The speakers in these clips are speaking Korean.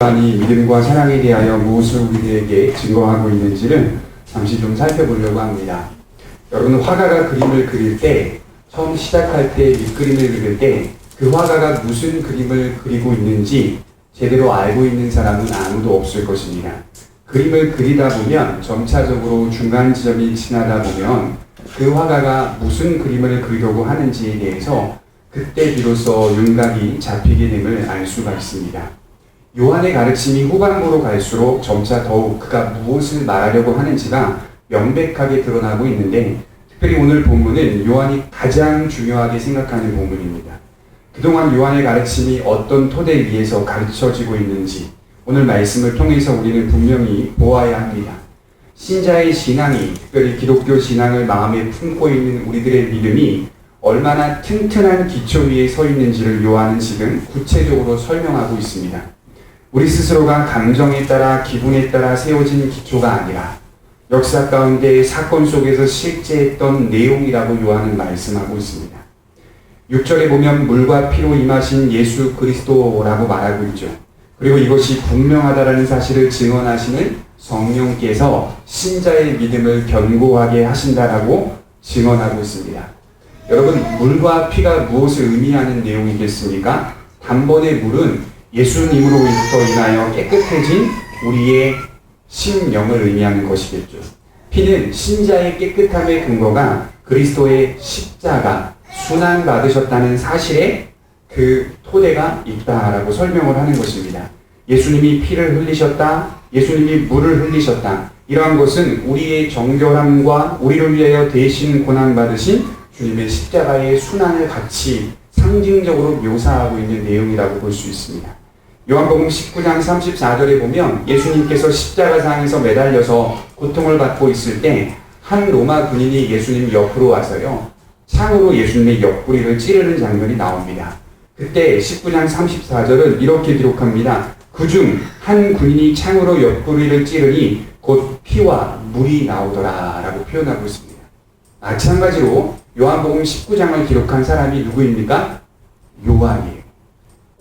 요한이 믿음과 사랑에 대하여 무엇을 우리에게 증거하고 있는지를 잠시 좀 살펴보려고 합니다. 여러분, 화가가 그림을 그릴 때, 처음 시작할 때 밑그림을 그릴 때 그 화가가 무슨 그림을 그리고 있는지 제대로 알고 있는 사람은 아무도 없을 것입니다. 그림을 그리다 보면 점차적으로 중간 지점이 지나다 보면 그 화가가 무슨 그림을 그리려고 하는지에 대해서 그때 비로소 윤곽이 잡히게 됨을 알 수가 있습니다. 요한의 가르침이 후반부로 갈수록 점차 더욱 그가 무엇을 말하려고 하는지가 명백하게 드러나고 있는데, 특별히 오늘 본문은 요한이 가장 중요하게 생각하는 본문입니다. 그동안 요한의 가르침이 어떤 토대 위에서 가르쳐지고 있는지 오늘 말씀을 통해서 우리는 분명히 보아야 합니다. 신자의 신앙이, 특별히 기독교 신앙을 마음에 품고 있는 우리들의 믿음이 얼마나 튼튼한 기초 위에 서 있는지를 요한은 지금 구체적으로 설명하고 있습니다. 우리 스스로가 감정에 따라 기분에 따라 세워진 기초가 아니라 역사 가운데 사건 속에서 실제했던 내용이라고 요한은 말씀하고 있습니다. 6절에 보면 물과 피로 임하신 예수 그리스도라고 말하고 있죠. 그리고 이것이 분명하다라는 사실을 증언하시는 성령께서 신자의 믿음을 견고하게 하신다라고 증언하고 있습니다. 여러분, 물과 피가 무엇을 의미하는 내용이겠습니까? 단번에 물은 예수님으로부터 인하여 깨끗해진 우리의 심령을 의미하는 것이겠죠. 피는 신자의 깨끗함의 근거가 그리스도의 십자가, 순환받으셨다는 사실에 그 토대가 있다라고 설명을 하는 것입니다. 예수님이 피를 흘리셨다, 예수님이 물을 흘리셨다. 이러한 것은 우리의 정결함과 우리를 위하여 대신 고난받으신 주님의 십자가의 순환을 같이 상징적으로 묘사하고 있는 내용이라고 볼 수 있습니다. 요한복음 19장 34절에 보면 예수님께서 십자가상에서 매달려서 고통을 받고 있을 때 한 로마 군인이 예수님 옆으로 와서요, 창으로 예수님의 옆구리를 찌르는 장면이 나옵니다. 그때 19장 34절은 이렇게 기록합니다. 그중 한 군인이 창으로 옆구리를 찌르니 곧 피와 물이 나오더라 라고 표현하고 있습니다. 마찬가지로 요한복음 19장을 기록한 사람이 누구입니까? 요한이에요.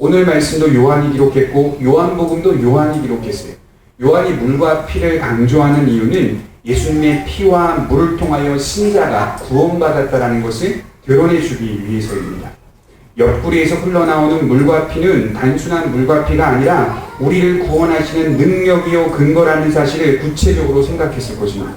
오늘 말씀도 요한이 기록했고 요한복음도 요한이 기록했어요. 요한이 물과 피를 강조하는 이유는 예수님의 피와 물을 통하여 신자가 구원받았다는 것을 드러내 주기 위해서입니다. 옆구리에서 흘러나오는 물과 피는 단순한 물과 피가 아니라 우리를 구원하시는 능력이요 근거라는 사실을 구체적으로 생각했을 것입니다.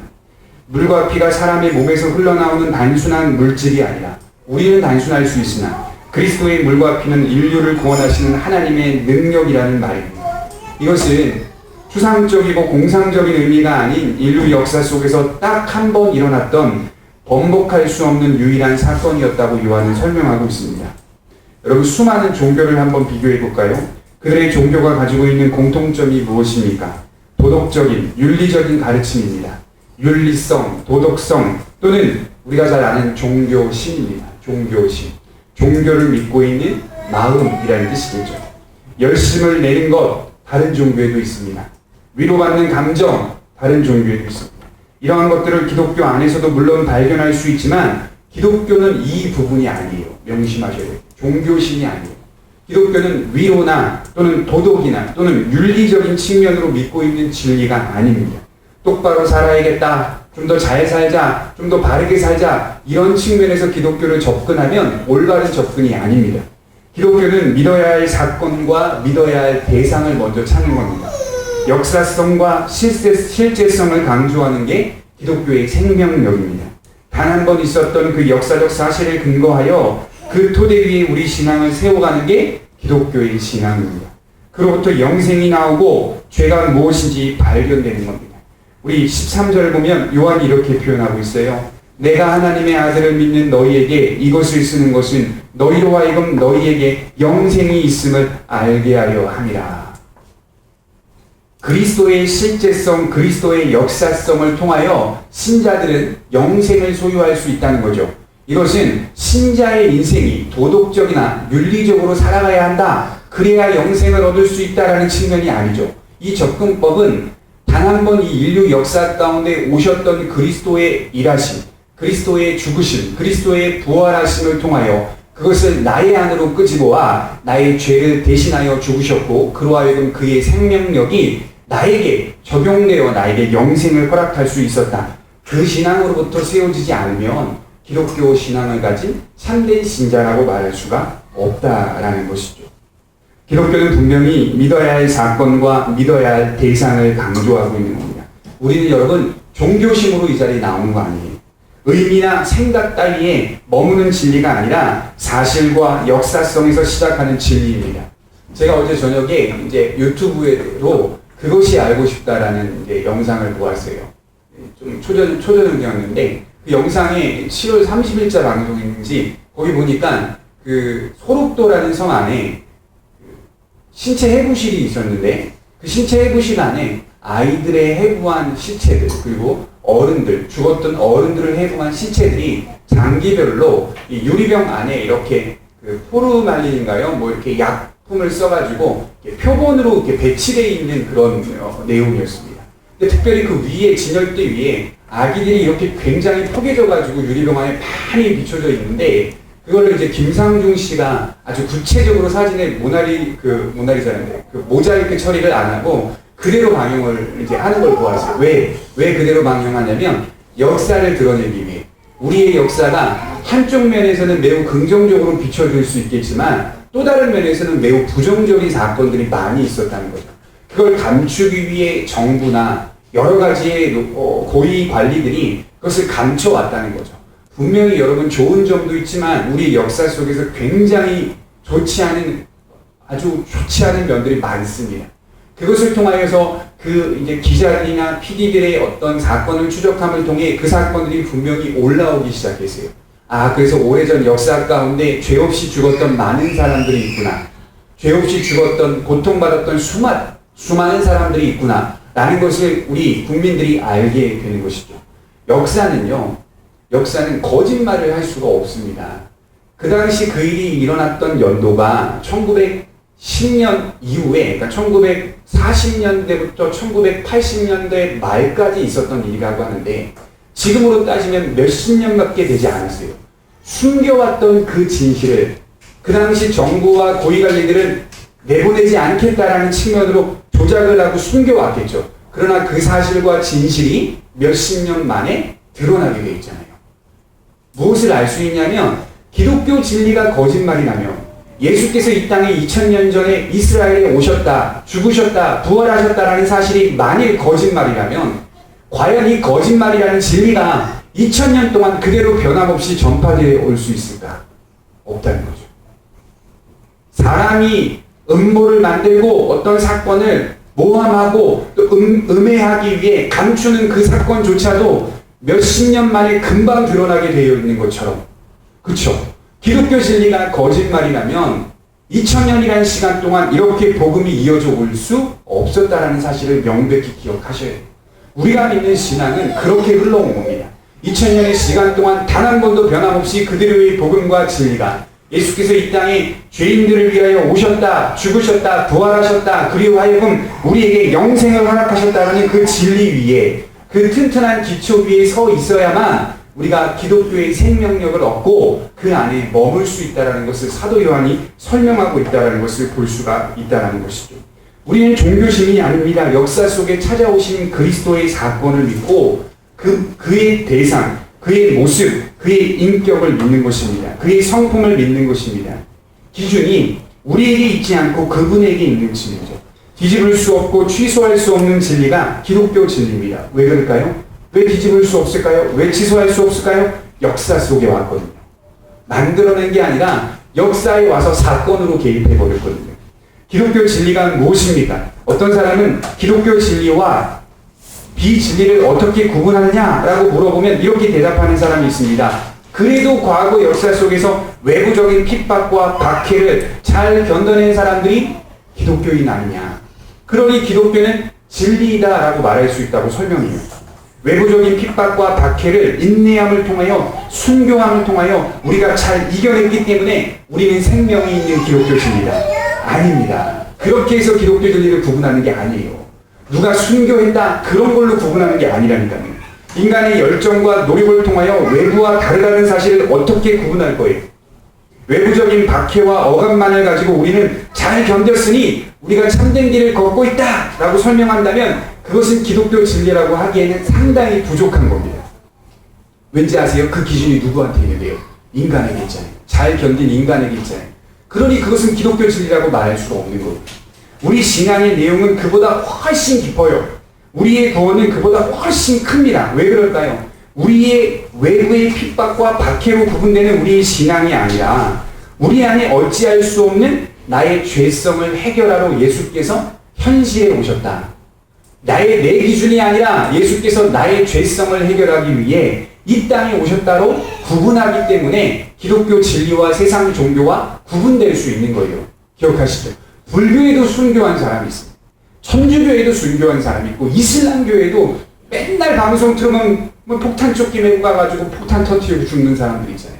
물과 피가 사람의 몸에서 흘러나오는 단순한 물질이 아니라, 우리는 단순할 수 있으나 그리스도의 물과 피는 인류를 구원하시는 하나님의 능력이라는 말입니다. 이것은 추상적이고 공상적인 의미가 아닌 인류 역사 속에서 딱 한 번 일어났던 번복할 수 없는 유일한 사건이었다고 요한은 설명하고 있습니다. 여러분, 수많은 종교를 한번 비교해 볼까요? 그들의 종교가 가지고 있는 공통점이 무엇입니까? 도덕적인, 윤리적인 가르침입니다. 윤리성, 도덕성, 또는 우리가 잘 아는 종교심입니다. 종교심. 종교를 믿고 있는 마음이라는 뜻이겠죠. 열심을 내는 것, 다른 종교에도 있습니다. 위로받는 감정, 다른 종교에도 있습니다. 이러한 것들을 기독교 안에서도 물론 발견할 수 있지만 기독교는 이 부분이 아니에요. 명심하셔야 돼요. 종교심이 아니에요. 기독교는 위로나 또는 도덕이나 또는 윤리적인 측면으로 믿고 있는 진리가 아닙니다. 똑바로 살아야겠다, 좀 더 잘 살자, 좀 더 바르게 살자, 이런 측면에서 기독교를 접근하면 올바른 접근이 아닙니다. 기독교는 믿어야 할 사건과 믿어야 할 대상을 먼저 찾는 겁니다. 역사성과 실제성을 강조하는 게 기독교의 생명력입니다. 단 한 번 있었던 그 역사적 사실을 근거하여 그 토대 위에 우리 신앙을 세워가는 게 기독교의 신앙입니다. 그로부터 영생이 나오고 죄가 무엇인지 발견되는 겁니다. 우리 13절을 보면 요한이 이렇게 표현하고 있어요. 내가 하나님의 아들을 믿는 너희에게 이것을 쓰는 것은 너희로 하여금 너희에게 영생이 있음을 알게 하려 함이라. 그리스도의 실제성, 그리스도의 역사성을 통하여 신자들은 영생을 소유할 수 있다는 거죠. 이것은 신자의 인생이 도덕적이나 윤리적으로 살아가야 한다, 그래야 영생을 얻을 수 있다라는 측면이 아니죠. 이 접근법은 단 한 번 이 인류 역사 가운데 오셨던 그리스도의 일하심, 그리스도의 죽으심, 그리스도의 부활하심을 통하여 그것을 나의 안으로 끄집어와 나의 죄를 대신하여 죽으셨고 그로 하여금 그의 생명력이 나에게 적용되어 나에게 영생을 허락할 수 있었다. 그 신앙으로부터 세워지지 않으면 기독교 신앙을 가진 참된 신자라고 말할 수가 없다라는 것이죠. 기독교는 분명히 믿어야 할 사건과 믿어야 할 대상을 강조하고 있는 겁니다. 우리는 여러분 종교심으로 이 자리에 나오는 거 아니에요. 의미나 생각 따위에 머무는 진리가 아니라 사실과 역사성에서 시작하는 진리입니다. 제가 어제 저녁에 이제 유튜브로 그것이 알고 싶다라는 이제 영상을 보았어요. 좀 초저녁이었는데 그 영상에 7월 30일자 방송인지 거기 보니까 그 소록도라는 성 안에 신체 해부실이 있었는데 그 신체 해부실 안에 아이들의 해부한 시체들 그리고 어른들 죽었던 어른들을 해부한 시체들이 장기별로 이 유리병 안에 이렇게 그 포르말린인가요? 뭐 이렇게 약품을 써가지고 이렇게 표본으로 이렇게 배치되어 있는 그런 내용이었습니다. 근데 특별히 그 위에 진열대 위에 아기들이 이렇게 굉장히 포개져가지고 유리병 안에 많이 비춰져 있는데 그거를 이제 김상중 씨가 아주 구체적으로 사진에 모나리자인데 그 모자이크 처리를 안 하고 그대로 방영을 이제 하는 걸 보았어요. 왜 그대로 방영하냐면 역사를 드러내기 위해. 우리의 역사가 한쪽 면에서는 매우 긍정적으로 비춰질 수 있겠지만 또 다른 면에서는 매우 부정적인 사건들이 많이 있었다는 거죠. 그걸 감추기 위해 정부나 여러 가지의 고위 관리들이 그것을 감춰왔다는 거죠. 분명히 여러분 좋은 점도 있지만 우리 역사 속에서 굉장히 아주 좋지 않은 면들이 많습니다. 그것을 통하여서 그 이제 기자들이나 PD들의 어떤 사건을 추적함을 통해 그 사건들이 분명히 올라오기 시작했어요. 아, 그래서 오래전 역사 가운데 죄 없이 죽었던 많은 사람들이 있구나. 죄 없이 죽었던, 고통받았던 수많은 사람들이 있구나. 라는 것을 우리 국민들이 알게 되는 것이죠. 역사는 거짓말을 할 수가 없습니다. 그 당시 그 일이 일어났던 연도가 1910년 이후에, 그러니까 1940년대부터 1980년대 말까지 있었던 일이라고 하는데 지금으로 따지면 몇십 년밖에 되지 않았어요. 숨겨왔던 그 진실을 그 당시 정부와 고위관리들은 내보내지 않겠다라는 측면으로 조작을 하고 숨겨왔겠죠. 그러나 그 사실과 진실이 몇십 년 만에 드러나게 돼 있잖아요. 무엇을 알 수 있냐면 기독교 진리가 거짓말이라면 예수께서 이 땅에 2000년 전에 이스라엘에 오셨다, 죽으셨다, 부활하셨다라는 사실이 만일 거짓말이라면 과연 이 거짓말이라는 진리가 2000년 동안 그대로 변함없이 전파되어 올 수 있을까? 없다는 거죠. 사람이 음모를 만들고 어떤 사건을 모함하고 또 음해하기 위해 감추는 그 사건조차도 몇십 년 만에 금방 드러나게 되어 있는 것처럼, 그렇죠? 기독교 진리가 거짓말이라면 2000년이라는 시간 동안 이렇게 복음이 이어져 올 수 없었다라는 사실을 명백히 기억하셔야 돼요. 우리가 믿는 신앙은 그렇게 흘러온 겁니다. 2000년의 시간 동안 단 한 번도 변함없이 그대로의 복음과 진리가 예수께서 이 땅에 죄인들을 위하여 오셨다, 죽으셨다, 부활하셨다, 그리고 하여금 우리에게 영생을 허락하셨다는 그 진리 위에, 그 튼튼한 기초 위에 서 있어야만 우리가 기독교의 생명력을 얻고 그 안에 머물 수 있다는 것을 사도 요한이 설명하고 있다는 것을 볼 수가 있다는 것이죠. 우리는 종교심이 아닙니다. 역사 속에 찾아오신 그리스도의 사건을 믿고 그의 대상, 그의 모습, 그의 인격을 믿는 것입니다. 그의 성품을 믿는 것입니다. 기준이 우리에게 있지 않고 그분에게 있는 진리죠. 뒤집을 수 없고 취소할 수 없는 진리가 기독교 진리입니다. 왜 그럴까요? 왜 뒤집을 수 없을까요? 왜 취소할 수 없을까요? 역사 속에 왔거든요. 만들어낸 게 아니라 역사에 와서 사건으로 개입해버렸거든요. 기독교 진리가 무엇입니까? 어떤 사람은 기독교 진리와 비진리를 어떻게 구분하느냐라고 물어보면 이렇게 대답하는 사람이 있습니다. 그래도 과거 역사 속에서 외부적인 핍박과 박해를 잘 견뎌낸 사람들이 기독교인 아니냐. 그러니 기독교는 진리이다라고 말할 수 있다고 설명해요. 외부적인 핍박과 박해를 인내함을 통하여 순교함을 통하여 우리가 잘 이겨냈기 때문에 우리는 생명이 있는 기독교 진리다. 아닙니다. 그렇게 해서 기독교 진리를 구분하는 게 아니에요. 누가 순교했다 그런 걸로 구분하는 게 아니라니까요. 인간의 열정과 노력을 통하여 외부와 다르다는 사실을 어떻게 구분할 거예요? 외부적인 박해와 억압만을 가지고 우리는 잘 견뎠으니 우리가 참된 길을 걷고 있다 라고 설명한다면 그것은 기독교 진리라고 하기에는 상당히 부족한 겁니다. 왠지 아세요? 그 기준이 누구한테 있는데요? 인간에게 있잖아요. 잘 견딘 인간에게 있잖아요. 그러니 그것은 기독교 진리라고 말할 수가 없는 겁니다. 우리 신앙의 내용은 그보다 훨씬 깊어요. 우리의 구원은 그보다 훨씬 큽니다. 왜 그럴까요? 우리의 외부의 핍박과 박해로 구분되는 우리의 신앙이 아니라 우리 안에 어찌할 수 없는 나의 죄성을 해결하러 예수께서 현실에 오셨다. 내 기준이 아니라 예수께서 나의 죄성을 해결하기 위해 이 땅에 오셨다로 구분하기 때문에 기독교 진리와 세상 종교와 구분될 수 있는 거예요. 기억하시죠? 불교에도 순교한 사람이 있습니다. 천주교에도 순교한 사람이 있고 이슬람교에도 맨날 방송 틀으면 폭탄 조끼 메고 가가지고 폭탄 터뜨리고 죽는 사람들이 있잖아요.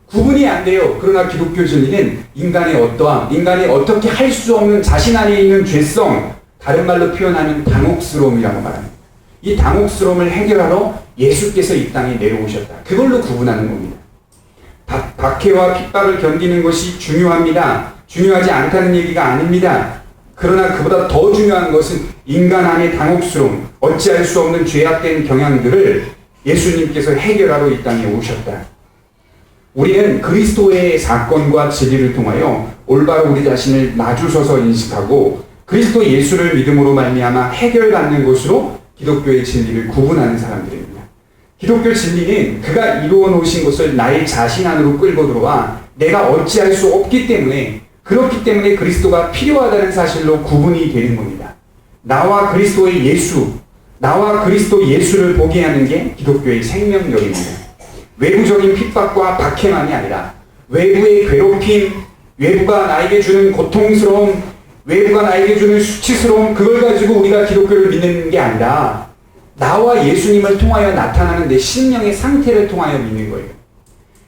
구분이 안 돼요. 그러나 기독교 진리는 인간의 어떠함, 인간이 어떻게 할 수 없는 자신 안에 있는 죄성, 다른 말로 표현하면 당혹스러움이라고 말합니다. 이 당혹스러움을 해결하러 예수께서 이 땅에 내려오셨다. 그걸로 구분하는 겁니다. 박해와 핍박을 견디는 것이 중요합니다. 중요하지 않다는 얘기가 아닙니다. 그러나 그보다 더 중요한 것은 인간 안의 당혹스러움, 어찌할 수 없는 죄악된 경향들을 예수님께서 해결하러 이 땅에 오셨다. 우리는 그리스도의 사건과 진리를 통하여 올바로 우리 자신을 마주서서 인식하고 그리스도 예수를 믿음으로 말미암아 해결받는 것으로 기독교의 진리를 구분하는 사람들입니다. 기독교 진리는 그가 이루어 놓으신 것을 나의 자신 안으로 끌고 들어와 내가 어찌할 수 없기 때문에 그렇기 때문에 그리스도가 필요하다는 사실로 구분이 되는 겁니다. 나와 그리스도의 예수, 나와 그리스도 예수를 보게 하는 게 기독교의 생명력입니다. 외부적인 핍박과 박해만이 아니라 외부의 괴롭힘, 외부가 나에게 주는 고통스러움, 외부가 나에게 주는 수치스러움, 그걸 가지고 우리가 기독교를 믿는 게 아니라 나와 예수님을 통하여 나타나는 내 심령의 상태를 통하여 믿는 거예요.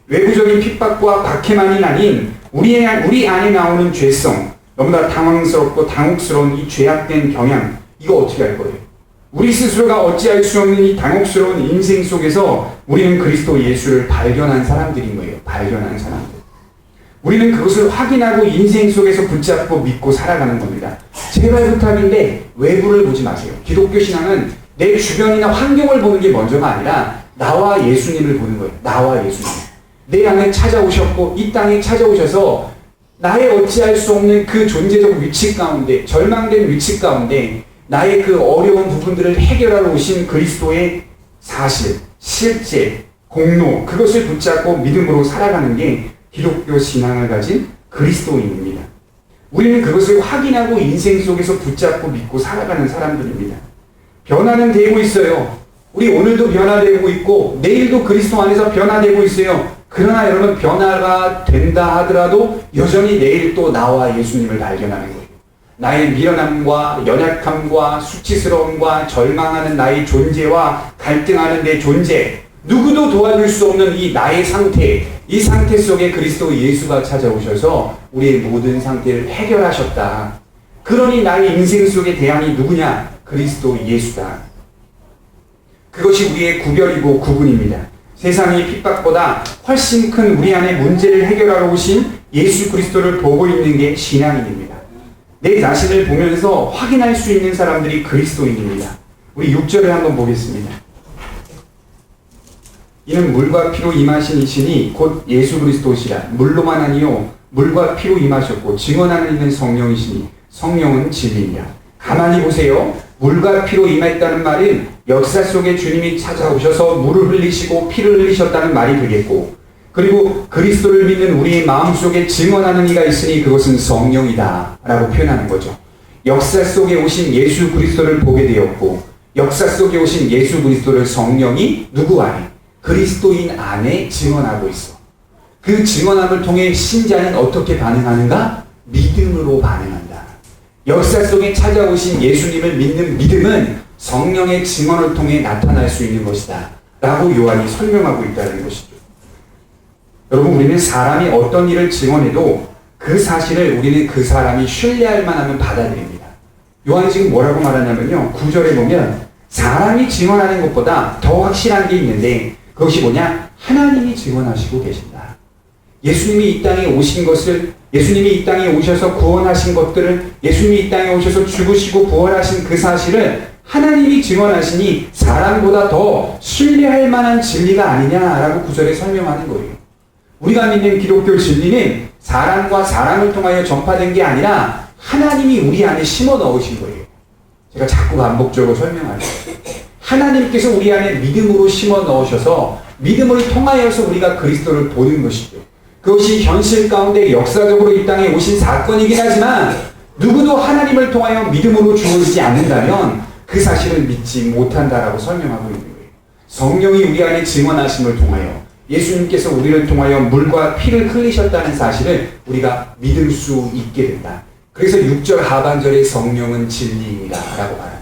외부적인 핍박과 박해만이 아닌 우리 안에 나오는 죄성, 너무나 당황스럽고 당혹스러운 이 죄악된 경향, 이거 어떻게 할 거예요? 우리 스스로가 어찌할 수 없는 이 당혹스러운 인생 속에서 우리는 그리스도 예수를 발견한 사람들인 거예요. 발견한 사람들. 우리는 그것을 확인하고 인생 속에서 붙잡고 믿고 살아가는 겁니다. 제발 부탁인데 외부를 보지 마세요. 기독교 신앙은 내 주변이나 환경을 보는 게 먼저가 아니라 나와 예수님을 보는 거예요. 나와 예수님. 내 안에 찾아오셨고 이 땅에 찾아오셔서 나의 어찌할 수 없는 그 존재적 위치 가운데, 절망된 위치 가운데 나의 그 어려운 부분들을 해결하러 오신 그리스도의 사실, 실제, 공로, 그것을 붙잡고 믿음으로 살아가는 게 기독교 신앙을 가진 그리스도인입니다. 우리는 그것을 확인하고 인생 속에서 붙잡고 믿고 살아가는 사람들입니다. 변화는 되고 있어요. 우리 오늘도 변화되고 있고 내일도 그리스도 안에서 변화되고 있어요. 그러나 여러분, 변화가 된다 하더라도 여전히 내일 또 나와 예수님을 발견하는 거예요. 나의 미련함과 연약함과 수치스러움과 절망하는 나의 존재와 갈등하는 내 존재, 누구도 도와줄 수 없는 이 나의 상태, 이 상태 속에 그리스도 예수가 찾아오셔서 우리의 모든 상태를 해결하셨다. 그러니 나의 인생 속의 대안이 누구냐? 그리스도 예수다. 그것이 우리의 구별이고 구분입니다. 세상의 핍박보다 훨씬 큰 우리 안의 문제를 해결하러 오신 예수 그리스도를 보고 있는 게 신앙인입니다. 내 자신을 보면서 확인할 수 있는 사람들이 그리스도인입니다. 우리 6절을 한번 보겠습니다. 이는 물과 피로 임하신 이시니 곧 예수 그리스도시라. 물로만 아니요 물과 피로 임하셨고 증언하는 이는 성령이시니 성령은 진리니라. 가만히 보세요. 물과 피로 임했다는 말은 역사 속에 주님이 찾아오셔서 물을 흘리시고 피를 흘리셨다는 말이 되겠고, 그리고 그리스도를 믿는 우리의 마음속에 증언하는 이가 있으니 그것은 성령이다 라고 표현하는 거죠. 역사 속에 오신 예수 그리스도를 보게 되었고, 역사 속에 오신 예수 그리스도를 성령이 누구 안에? 그리스도인 안에 증언하고 있어. 그 증언함을 통해 신자는 어떻게 반응하는가? 믿음으로 반응한다. 역사 속에 찾아오신 예수님을 믿는 믿음은 성령의 증언을 통해 나타날 수 있는 것이다 라고 요한이 설명하고 있다는 것이죠. 여러분, 우리는 사람이 어떤 일을 증언해도 그 사실을 우리는 그 사람이 신뢰할 만하면 받아들입니다. 요한이 지금 뭐라고 말하냐면요, 9절에 보면 사람이 증언하는 것보다 더 확실한 게 있는데 그것이 뭐냐? 하나님이 증언하시고 계신다. 예수님이 이 땅에 오신 것을, 예수님이 이 땅에 오셔서 구원하신 것들을, 예수님이 이 땅에 오셔서 죽으시고 부활하신 그 사실을 하나님이 증언하시니 사람보다 더 신뢰할 만한 진리가 아니냐라고 구절에 설명하는 거예요. 우리가 믿는 기독교 진리는 사람과 사람을 통하여 전파된 게 아니라 하나님이 우리 안에 심어 넣으신 거예요. 제가 자꾸 반복적으로 설명하죠. 하나님께서 우리 안에 믿음으로 심어 넣으셔서 믿음을 통하여서 우리가 그리스도를 보는 것이죠. 그것이 현실 가운데 역사적으로 이 땅에 오신 사건이긴 하지만 누구도 하나님을 통하여 믿음으로 주어지지 않는다면 그 사실을 믿지 못한다라고 설명하고 있는 거예요. 성령이 우리 안에 증언하심을 통하여 예수님께서 우리를 통하여 물과 피를 흘리셨다는 사실을 우리가 믿을 수 있게 된다. 그래서 6절 하반절의 성령은 진리입니다 라고 말합니다.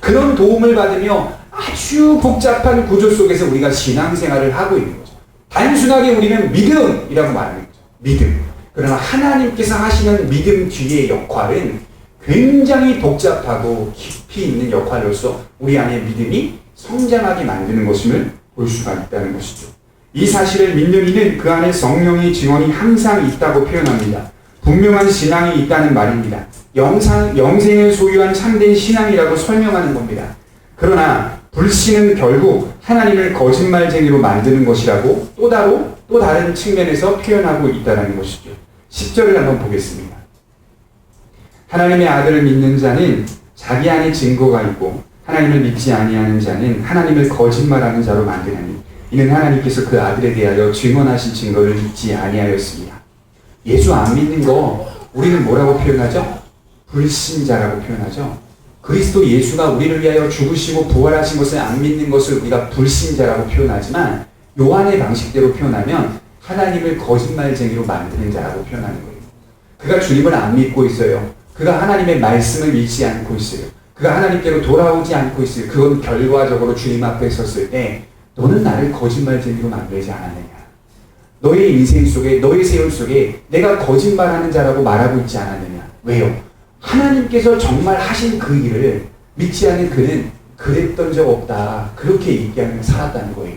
그런 도움을 받으며 아주 복잡한 구조 속에서 우리가 신앙생활을 하고 있는 거죠. 단순하게 우리는 믿음이라고 말하는 거죠. 믿음. 그러나 하나님께서 하시는 믿음 뒤의 역할은 굉장히 복잡하고 깊이 있는 역할로서 우리 안에 믿음이 성장하게 만드는 것임을 볼 수가 있다는 것이죠. 이 사실을 믿는 이는 그 안에 성령의 증언이 항상 있다고 표현합니다. 분명한 신앙이 있다는 말입니다. 영생을 소유한 참된 신앙이라고 설명하는 겁니다. 그러나 불신은 결국 하나님을 거짓말쟁이로 만드는 것이라고 또 다른 측면에서 표현하고 있다는 것이죠. 10절을 한번 보겠습니다. 하나님의 아들을 믿는 자는 자기 안에 증거가 있고 하나님을 믿지 아니하는 자는 하나님을 거짓말하는 자로 만드나니 이는 하나님께서 그 아들에 대하여 증언하신 증거를 믿지 아니하였습니다. 예수 안 믿는 거 우리는 뭐라고 표현하죠? 불신자라고 표현하죠. 그리스도 예수가 우리를 위하여 죽으시고 부활하신 것을 안 믿는 것을 우리가 불신자라고 표현하지만 요한의 방식대로 표현하면 하나님을 거짓말쟁이로 만드는 자라고 표현하는 거예요. 그가 주님을 안 믿고 있어요. 그가 하나님의 말씀을 믿지 않고 있어요. 그가 하나님께로 돌아오지 않고 있어요. 그건 결과적으로 주님 앞에 섰을 때 너는 나를 거짓말쟁이로 만들지 않았느냐. 너의 인생 속에, 너의 세월 속에 내가 거짓말하는 자라고 말하고 있지 않았느냐. 왜요? 하나님께서 정말 하신 그 일을 믿지 않는 그는 그랬던 적 없다. 그렇게 얘기하며 살았다는 거예요.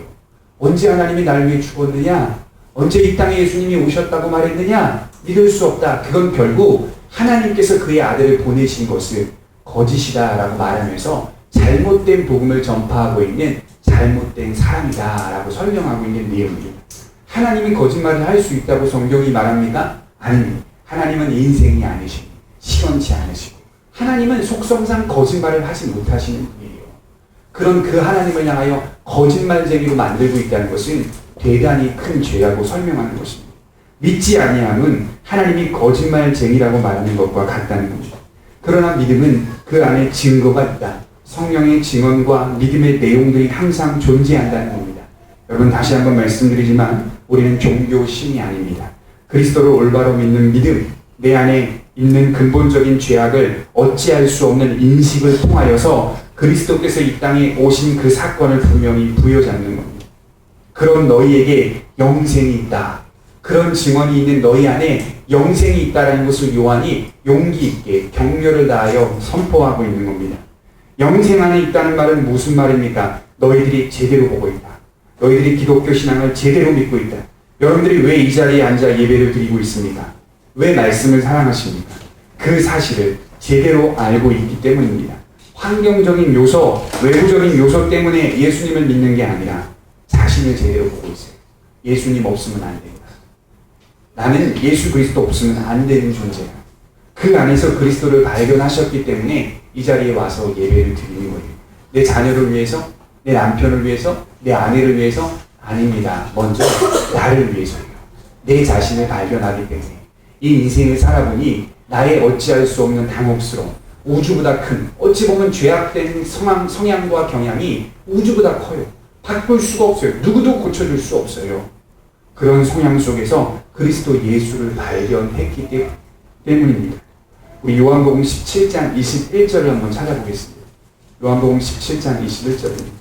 언제 하나님이 나를 위해 죽었느냐? 언제 이 땅에 예수님이 오셨다고 말했느냐? 믿을 수 없다. 그건 결국 하나님께서 그의 아들을 보내신 것을 거짓이다라고 말하면서 잘못된 복음을 전파하고 있는 잘못된 사람이다 라고 설명하고 있는 내용입니다. 하나님이 거짓말을 할 수 있다고 성경이 말합니까? 아닙니다. 하나님은 인생이 아니시고 시원치 않으시고 하나님은 속성상 거짓말을 하지 못하시는 분이에요. 그런 그 하나님을 향하여 거짓말쟁이로 만들고 있다는 것은 대단히 큰 죄라고 설명하는 것입니다. 믿지 아니함은 하나님이 거짓말쟁이라고 말하는 것과 같다는 겁니다. 그러나 믿음은 그 안에 증거가 있다. 성령의 증언과 믿음의 내용들이 항상 존재한다는 겁니다. 여러분 다시 한번 말씀드리지만 우리는 종교신이 아닙니다. 그리스도를 올바로 믿는 믿음, 내 안에 있는 근본적인 죄악을 어찌할 수 없는 인식을 통하여서 그리스도께서 이 땅에 오신 그 사건을 분명히 부여잡는 겁니다. 그런 너희에게 영생이 있다. 그런 증언이 있는 너희 안에 영생이 있다라는 것을 요한이 용기 있게 격려를 다하여 선포하고 있는 겁니다. 영생 안에 있다는 말은 무슨 말입니까? 너희들이 제대로 보고 있다. 너희들이 기독교 신앙을 제대로 믿고 있다. 여러분들이 왜 이 자리에 앉아 예배를 드리고 있습니까? 왜 말씀을 사랑하십니까? 그 사실을 제대로 알고 있기 때문입니다. 환경적인 요소, 외부적인 요소 때문에 예수님을 믿는 게 아니라 자신을 제대로 보고 있어요. 예수님 없으면 안 된다. 나는 예수 그리스도 없으면 안 되는 존재야. 그 안에서 그리스도를 발견하셨기 때문에 이 자리에 와서 예배를 드리는 거예요. 내 자녀를 위해서, 내 남편을 위해서, 내 아내를 위해서 아닙니다. 먼저 나를 위해서요. 내 자신을 발견하기 때문에 이 인생을 살아보니 나의 어찌할 수 없는 당혹스러움, 우주보다 큰, 어찌 보면 죄악된 성향과 경향이 우주보다 커요. 바꿀 수가 없어요. 누구도 고쳐줄 수 없어요. 그런 성향 속에서 그리스도 예수를 발견했기 때문입니다. 우리 요한복음 17장 21절을 한번 찾아보겠습니다. 요한복음 17장 21절입니다.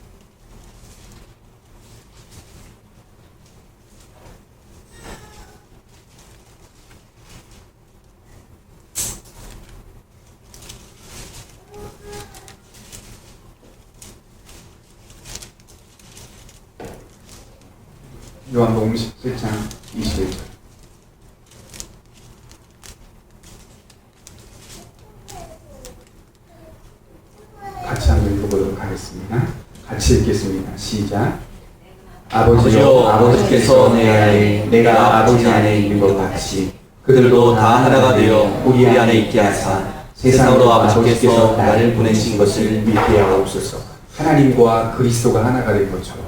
요한복음 17장 21절. 같이 한번 읽어보도록 하겠습니다. 같이 읽겠습니다. 시작. 아버지여, 아버지께서 내 안에, 내가 아버지 안에 있는 것 같이 그들도 다 하나가 되어 우리 안에 있게 하사 세상으로 아버지께서 나를 보내신 것을 믿게 하옵소서. 하나님과 그리스도가 하나가 된 것처럼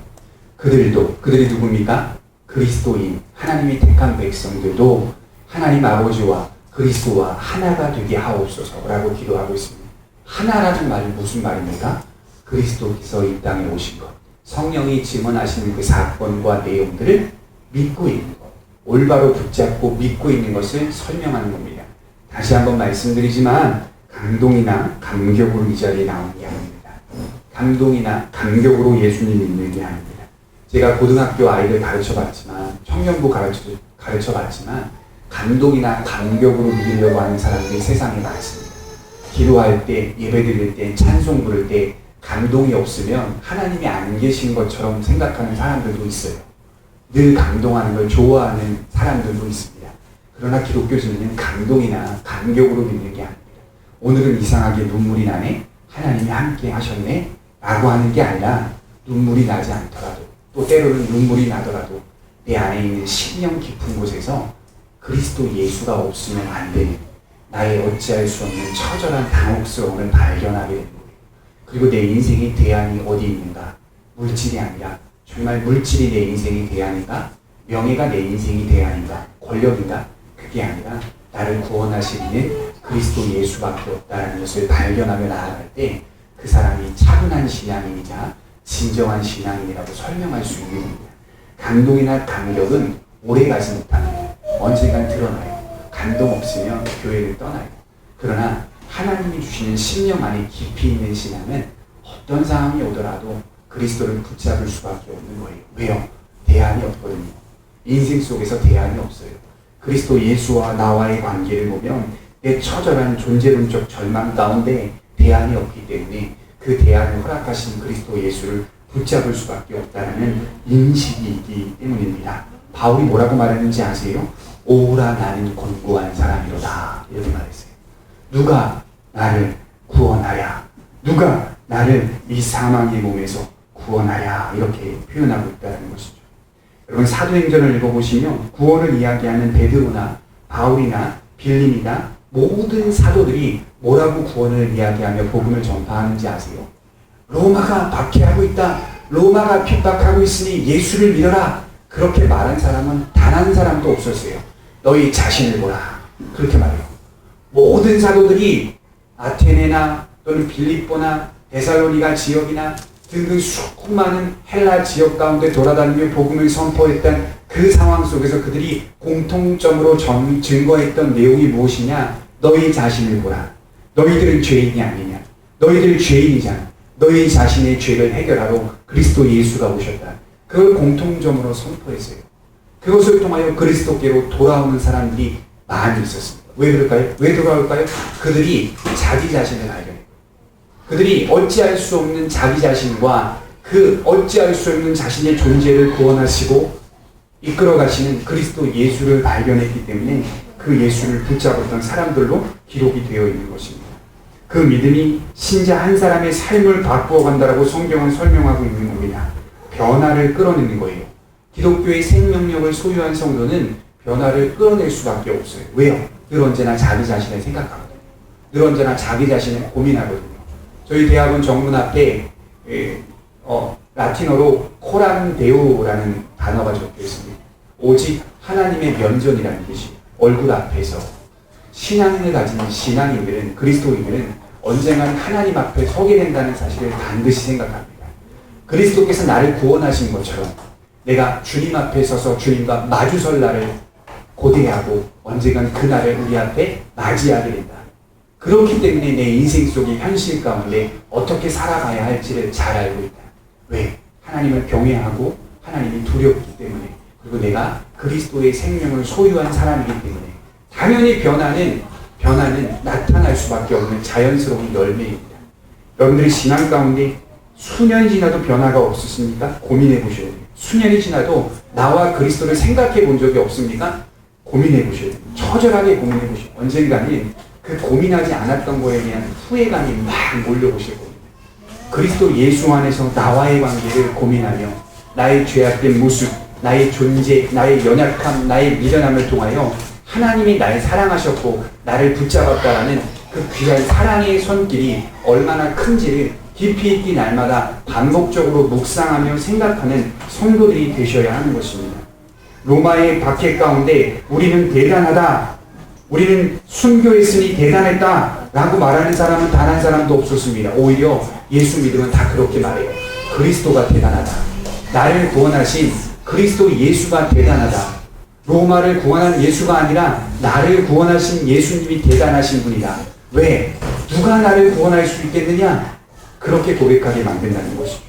그들이 누굽니까? 그리스도인 하나님이 택한 백성들도 하나님 아버지와 그리스도와 하나가 되게 하옵소서라고 기도하고 있습니다. 하나라는 말은 무슨 말입니까? 그리스도께서 이 땅에 오신 것, 성령이 증언하시는 그 사건과 내용들을 믿고 있는 것, 올바로 붙잡고 믿고 있는 것을 설명하는 겁니다. 다시 한번 말씀드리지만 감동이나 감격으로 이 자리에 나오는 게 아닙니다. 감동이나 감격으로 예수님 믿는 게 아닙니다. 제가 고등학교 아이들 가르쳐봤지만, 청년부 가르쳐봤지만 감동이나 감격으로 믿으려고 하는 사람들이 세상에 많습니다. 기도할 때, 예배 드릴 때, 찬송 부를 때 감동이 없으면 하나님이 안 계신 것처럼 생각하는 사람들도 있어요. 늘 감동하는 걸 좋아하는 사람들도 있습니다. 그러나 기독교주의는 감동이나 감격으로 믿는 게 아닙니다. 오늘은 이상하게 눈물이 나네? 하나님이 함께 하셨네? 라고 하는 게 아니라 눈물이 나지 않더라도, 또 때로는 눈물이 나더라도 내 안에 있는 심령 깊은 곳에서 그리스도 예수가 없으면 안 되는 나의 어찌할 수 없는 처절한 당혹스러움을 발견하게 되는 거예요. 그리고 내 인생의 대안이 어디 있는가? 물질이 아니라 정말 물질이 내 인생의 대안인가? 명예가 내 인생의 대안인가? 권력인가? 그게 아니라 나를 구원하시는 그리스도 예수밖에 없다는 것을 발견하며 나아갈 때 그 사람이 차분한 신앙인이자 진정한 신앙인이라고 설명할 수 있는 겁니다. 감동이나 감격은 오래가지 못합니다. 언젠간 드러나요. 감동 없으면 교회를 떠나요. 그러나 하나님이 주시는 심령 안에 깊이 있는 신앙은 어떤 상황이 오더라도 그리스도를 붙잡을 수밖에 없는 거예요. 왜요? 대안이 없거든요. 인생 속에서 대안이 없어요. 그리스도 예수와 나와의 관계를 보면 내 처절한 존재론적 절망 가운데 대안이 없기 때문에 그 대안을 허락하신 그리스도 예수를 붙잡을 수밖에 없다는 인식이 있기 때문입니다. 바울이 뭐라고 말했는지 아세요? 오라 나는 곤고한 사람이로다, 이렇게 말했어요. 누가 나를 구원하랴? 누가 나를 이 사망의 몸에서 구원하랴? 이렇게 표현하고 있다는 것이죠. 여러분, 사도행전을 읽어보시면 구원을 이야기하는 베드로나 바울이나 빌림이나 모든 사도들이 뭐라고 구원을 이야기하며 복음을 전파하는지 아세요? 로마가 박해하고 있다. 로마가 핍박하고 있으니 예수를 믿어라. 그렇게 말한 사람은 단 한 사람도 없었어요. 너희 자신을 보라. 그렇게 말해요. 모든 사도들이 아테네나 또는 빌립보나 데살로니가 지역이나 등등 수많은 헬라 지역 가운데 돌아다니며 복음을 선포했던 그 상황 속에서 그들이 공통점으로 증거했던 내용이 무엇이냐? 너희 자신을 보라. 너희들은 죄인이 아니냐? 너희들 죄인이잖아. 너희 자신의 죄를 해결하러 그리스도 예수가 오셨다. 그걸 공통점으로 선포했어요. 그것을 통하여 그리스도께로 돌아오는 사람들이 많이 있었습니다. 왜 그럴까요? 왜 돌아올까요? 그들이 자기 자신을 발견해요. 그들이 어찌할 수 없는 자기 자신과 그 어찌할 수 없는 자신의 존재를 구원하시고 이끌어 가시는 그리스도 예수를 발견했기 때문에 그 예수를 붙잡았던 사람들로 기록이 되어 있는 것입니다. 그 믿음이 신자 한 사람의 삶을 바꾸어 간다라고 성경은 설명하고 있는 겁니다. 변화를 끌어내는 거예요. 기독교의 생명력을 소유한 성도는 변화를 끌어낼 수밖에 없어요. 왜요? 늘 언제나 자기 자신을 생각하거든요. 늘 언제나 자기 자신을 고민하거든요. 저희 대학원 정문 앞에 라틴어로 코람 데오라는 단어가 적혀 있습니다. 오직 하나님의 면전이라는 뜻이에요. 얼굴 앞에서 신앙을 가진 신앙인들은, 그리스도인들은 언젠간 하나님 앞에 서게 된다는 사실을 반드시 생각합니다. 그리스도께서 나를 구원하신 것처럼 내가 주님 앞에 서서 주님과 마주설 날을 고대하고 언젠간 그 날을 우리 앞에 맞이하게 된다. 그렇기 때문에 내 인생 속의 현실 가운데 어떻게 살아가야 할지를 잘 알고 있다. 왜? 하나님을 경외하고 하나님이 두렵기 때문에, 그리고 내가 그리스도의 생명을 소유한 사람이기 때문에 당연히 변화는 나타날 수밖에 없는 자연스러운 열매입니다. 여러분들이 신앙 가운데 수년 지나도 변화가 없으십니까? 고민해 보셔야 돼요. 수년이 지나도 나와 그리스도를 생각해 본 적이 없습니까? 고민해 보셔요. 처절하게 고민해 보셔요. 언젠가는 그 고민하지 않았던 거에 대한 후회감이 막 몰려오실 겁니다. 그리스도 예수 안에서 나와의 관계를 고민하며 나의 죄악된 모습, 나의 존재, 나의 연약함, 나의 미련함을 통하여 하나님이 날 사랑하셨고 나를 붙잡았다라는 그 귀한 사랑의 손길이 얼마나 큰지를 깊이 있게 날마다 반복적으로 묵상하며 생각하는 성도들이 되셔야 하는 것입니다. 로마의 박해 가운데 우리는 대단하다, 우리는 순교했으니 대단했다 라고 말하는 사람은 단 한 사람도 없었습니다. 오히려 예수 믿으면 다 그렇게 말해요. 그리스도가 대단하다. 나를 구원하신 그리스도 예수가 대단하다. 로마를 구원한 예수가 아니라 나를 구원하신 예수님이 대단하신 분이다. 왜? 누가 나를 구원할 수 있겠느냐? 그렇게 고백하게 만든다는 것이죠.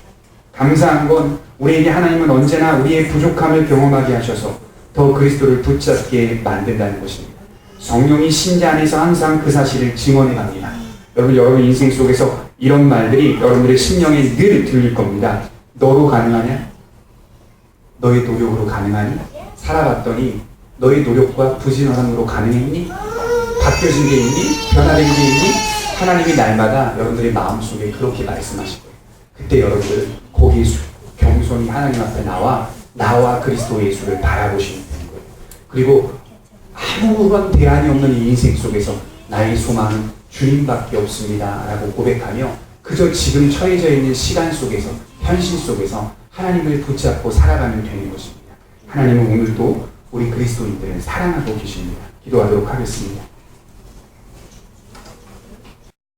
감사한 건 우리에게 하나님은 언제나 우리의 부족함을 경험하게 하셔서 더 그리스도를 붙잡게 만든다는 것입니다. 성령이 신자 안에서 항상 그 사실을 증언해 갑니다. 여러분 인생 속에서 이런 말들이 여러분들의 심령에 늘 들릴 겁니다. 너로 가능하냐? 너의 노력으로 가능하니? 살아봤더니 너의 노력과 부지런함으로 가능했니? 바뀌어진 게 있니? 변화된 게 있니? 하나님이 날마다 여러분들의 마음속에 그렇게 말씀하실 거예요. 그때 여러분들은 거기에 겸손히 하나님 앞에 나와 그리스도 예수를 바라보시면 되는 거예요. 그리고 아무런 대안이 없는 이 인생 속에서 나의 소망은 주님밖에 없습니다 라고 고백하며 그저 지금 처해져 있는 시간 속에서 현실 속에서 하나님을 붙잡고 살아가면 되는 것입니다. 하나님은 오늘도 우리 그리스도인들을 사랑하고 계십니다. 기도하도록 하겠습니다.